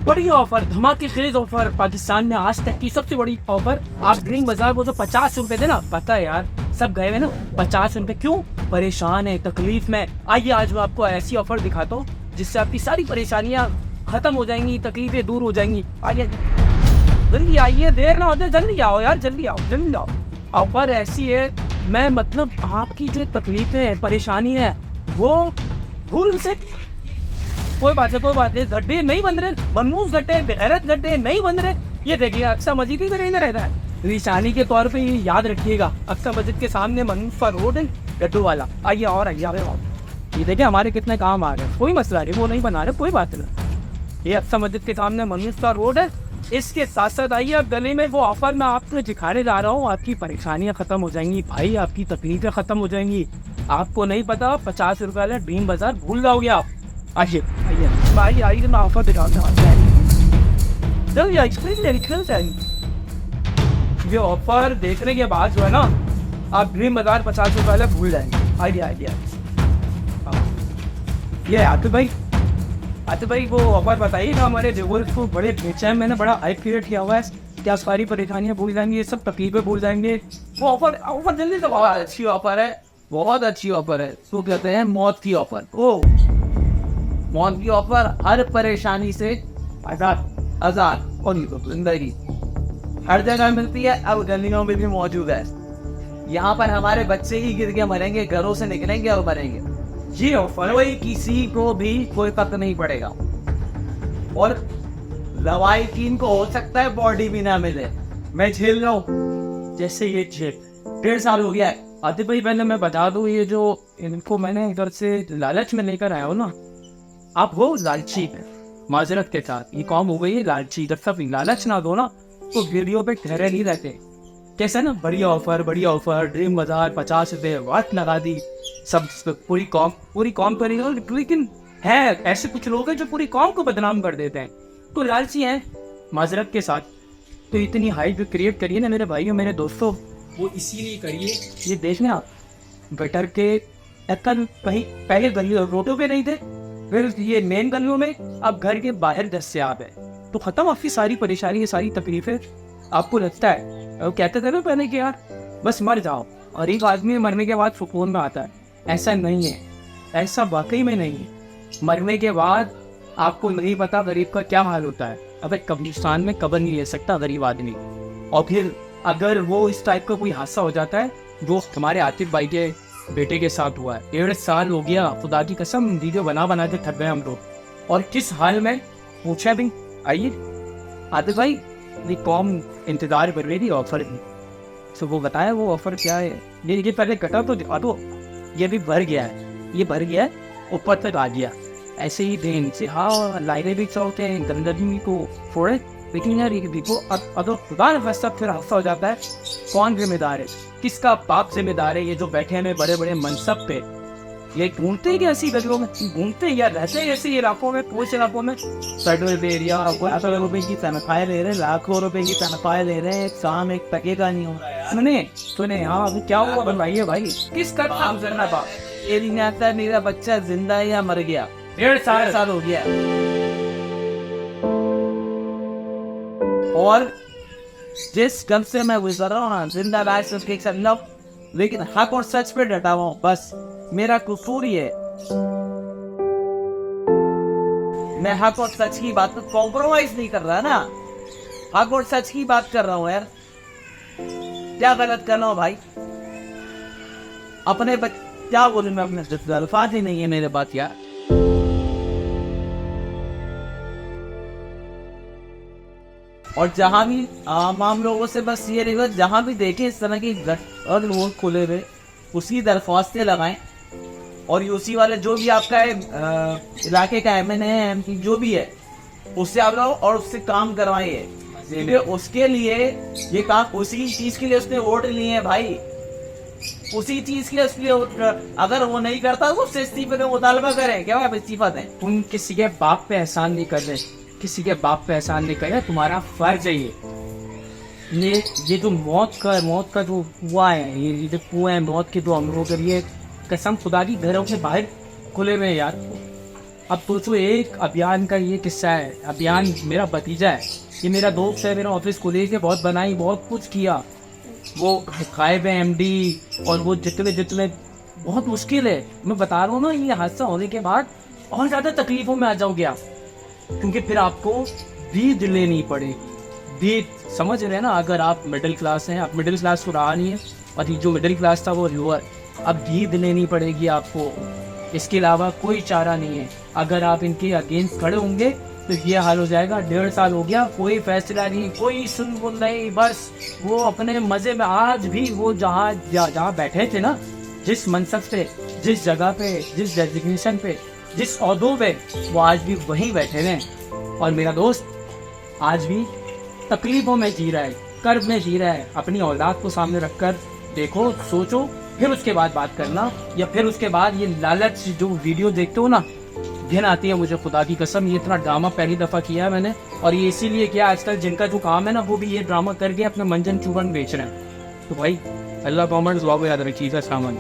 बड़ी offer, धमाकेखेज offer, Pakistan में आज तक की सबसे बड़ी ऑफर। आप ड्रीम बाजार वो जो 50 रुपए थे ना, पता है यार सब गए हुए ना 50 रुपए। क्यों? परेशान है, तकलीफ में। आइए आज मैं आपको ऐसी ऑफर दिखाता हूँ जिससे आपकी सारी परेशानियां खत्म हो जाएंगी, तकलीफें दूर हो जाएंगी। आइए जल्दी आइए, देर ना हो जाए, जल्दी आओ यार, जल्दी आओ जल्दी आओ। ऑफर ऐसी है, मैं मतलब आपकी जो तकलीफें परेशानी है वो भूल से, कोई बात नहीं, गड्ढे नहीं बन रहे, मनूस गड्ढे, बेगैरत गड्ढे नहीं बन रहे। ये देखिए अक्सर मस्जिद ही में रहता है। निशानी के तौर पे ये याद रखिएगा, अक्सर मस्जिद के सामने मनूस का रोड है गड्ढों वाला। आइए और आइए और ये देखिए हमारे कितने काम आ रहे हैं, कोई मसला नहीं, वो नहीं बना रहे, कोई बात नहीं। ये अक्सर मस्जिद के सामने मनूस का रोड है। इसके साथ साथ आइए अब गली में वो ऑफर मैं आपको दिखाने जा रहा हूँ। आपकी परेशानियाँ खत्म हो जाएंगी भाई, आपकी तकलीफें खत्म हो जाएंगी। आपको नहीं पता 50 रुपये वाला ड्रीम बाजार भूल जाओगे आप। आइए आइए आइए, मैं ऑफर दिखाता हूँ। चलिए ये ऑफर देखने के बाद जो है ना, आप ड्रीम बाजार 50 रुपये वाला भूल जाएंगे। आइए आइए ये आते भाई वो ऑफर बताइए ना हमारे व्यूअर्स को, बड़े बेचे हैं, मैंने बड़ा हाई क्रिएट किया हुआ है। क्या सारी परेशानियां भूल जाएंगे, ये सब तकलीफें भूल जाएंगे। वो ऑफर जल्दी से, बहुत अच्छी ऑफर है, बहुत अच्छी ऑफर है। तो कहते हैं मौत की ऑफर। ओ मौत की ऑफर, हर परेशानी से आजाद और जिंदगी हर जगह मिलती है। अब गलियों में भी मौजूद है। यहाँ पर हमारे बच्चे ही गिर के मरेंगे, घरों से निकलेंगे और मरेंगे। ये ऑफर वही, किसी को भी कोई फर्क नहीं पड़ेगा। और लवाकिन को हो सकता है बॉडी भी ना मिले, मैं झेल रहा हूँ जैसे ये 1.5 साल हो गया है। आते भाई पहले मैं बता दूं, ये जो इनको मैंने इधर से लालच में लेकर आया हूँ ना, आप हो लालची माजरत के साथ, ये काम हो गई है लालची। जब सब लालच ना दो ना तो वीडियो पे ठहरे नहीं रहते। कैसा ना, बड़ी ऑफर ड्रीम बाजार 50 रुपये वाट लगा दी, सब पूरी कॉम करी। लेकिन है ऐसे कुछ लोग हैं जो पूरी कॉम को बदनाम कर देते हैं, तो लालची हैं माजरत के साथ। तो इतनी हाइप क्रिएट करिए ना मेरे भाइयों मेरे दोस्तों, वो इसीलिए करिए। ये देखना गटर के कल कहीं पहले गली रोडों पे नहीं थे, फिर ये मेन गलियों में, अब घर के बाहर दस्तयाब है। तो खत्म आपकी सारी परेशानी, ये सारी तकलीफें। आपको लगता है वो कहते थे ना पहले कि यार बस मर जाओ, और एक आदमी मरने के बाद सुकून में आता है, ऐसा नहीं है, ऐसा वाकई में नहीं है। मरने के बाद आपको नहीं पता गरीब का क्या हाल होता है। अब कब्रिस्तान में कब्र नहीं ले सकता गरीब आदमी। और फिर अगर वो इस टाइप का कोई हादसा हो जाता है, जो हमारे आतिफ भाई के बेटे के साथ हुआ है, 1.5 साल हो गया, खुदा की कसम वीडियो बना के थक गए हम लोग। और किस हाल में पूछा भी। आइए आतिफ भाई, ये कौम इंतजार कर रही थी ऑफर की, तो वो बताया वो ऑफर क्या है। ये पहले कटा तो दिखा दो, ये भी भर गया है, ये भर गया है, ऊपर तक आ गया। ऐसे ही दिन से हाँ लाइनें भी चलते हैं, गंदगी को फोड़े। लेकिन यार ये देखो, अगर खुदा न खास्ता फिर हादसा हो जाता है, कौन जिम्मेदार है? किसका बाप जिम्मेदार है? ये जो बैठे हैं बड़े बड़े मनसब पे, ये घूमते ही ऐसी गलियों में, घूमते या रहते हैं ऐसे इलाकों में, कुछ इलाकों में फेडरल एरिया, लाखों रुपए की तनख्वाहें ले रहे हैं, लाखों रुपए की तनख्वाहें ले रहे हैं, काम एक टके का नहीं हो रहा है। सुने हाँ अभी क्या हुआ बनवाइए भाई, किसका काम करना बाप? ये नहीं आता मेरा बच्चा जिंदा है या मर गया, 1.5 साल हो गया। और जिस गम से मैं गुजर रहा हूँ, जिंदा लाइफ, लेकिन हक और सच पे डटा हुआ हूँ, बस मेरा कसूर ही है। मैं हक और सच की बात को कॉम्प्रोमाइज नहीं कर रहा ना, हक और सच की बात कर रहा हूँ यार। क्या गलत कर रहा हूँ भाई? अपने क्या बोलूं मैं, अपने अल्फाज ही नहीं है मेरे बात यार। और जहां भी आम लोगों से बस ये रिवर्स, जहां भी देखें इस तरह की और लोग खुले हुए, उसकी दरख्वास्तें लगाएं। और यूसी वाले जो भी आपका है इलाके का एमएनए जो भी है, उससे आप लोग और उससे काम करवाइए। उसके लिए ये काम, उसी चीज के लिए उसने वोट लिए हैं भाई, उसी चीज के लिए उसके लिए। अगर वो नहीं करता तो उससे इस्तीफे का मुतालबा करें। क्या आप इस्तीफा दें? तुम किसी के बाप पे एहसान नहीं कर रहे, किसी के बाप पे एहसान नहीं कर रहे, तुम्हारा फर्ज है ये जो मौत का जो हुआ है, ये जो कुएं है मौत के, जो हम लोग ये कसम खुदा की घरों के बाहर खुले में यार, अब सोचो, एक अभियान का ये किस्सा है। अभियान मेरा भतीजा है, ये मेरा दोस्त है, मेरा ऑफिस कोलीग है, बहुत बनाई, बहुत कुछ किया। वो गायब है एमडी, और वो जितने जितने बहुत मुश्किल है। मैं बता रहा हूँ ना, ये हादसा होने के बाद और ज़्यादा तकलीफों में आ जाओगे आप, क्योंकि फिर आपको दीद लेनी पड़ेगी। दीद समझ रहे हैं ना? अगर आप मिडिल क्लास हैं, आप मिडिल क्लास तो रहा नहीं है, और जो मिडिल क्लास था वो लोअर, अब दीद लेनी पड़ेगी आपको। इसके अलावा कोई चारा नहीं है। अगर आप इनके अगेंस्ट खड़े होंगे तो ये हाल हो जाएगा। 1.5 साल हो गया, कोई फैसला नहीं, कोई सुन नहीं, बस वो अपने मज़े में। आज भी वो जहाँ बैठे थे ना, जिस मनसब पे, जिस जगह पे, जिस डेजिग्नेशन पे, जिस ओहदों पे, वो आज भी वहीं बैठे हैं। और मेरा दोस्त आज भी तकलीफों में जी रहा है, कर्ब में जी रहा है। अपनी औलाद को सामने रखकर देखो, सोचो, फिर उसके बाद बात करना, या फिर उसके बाद ये लालच जो वीडियो देखते हो ना, घिन आती है मुझे, खुदा की कसम। ये इतना ड्रामा पहली दफ़ा किया है मैंने, और ये इसीलिए किया, आजकल जिनका जो काम है ना, वो भी ये ड्रामा करके अपना मंजन चूरन बेच रहे हैं। तो भाई, अल्लाह कॉमेंट्स वापस याद रखिएगा। सामान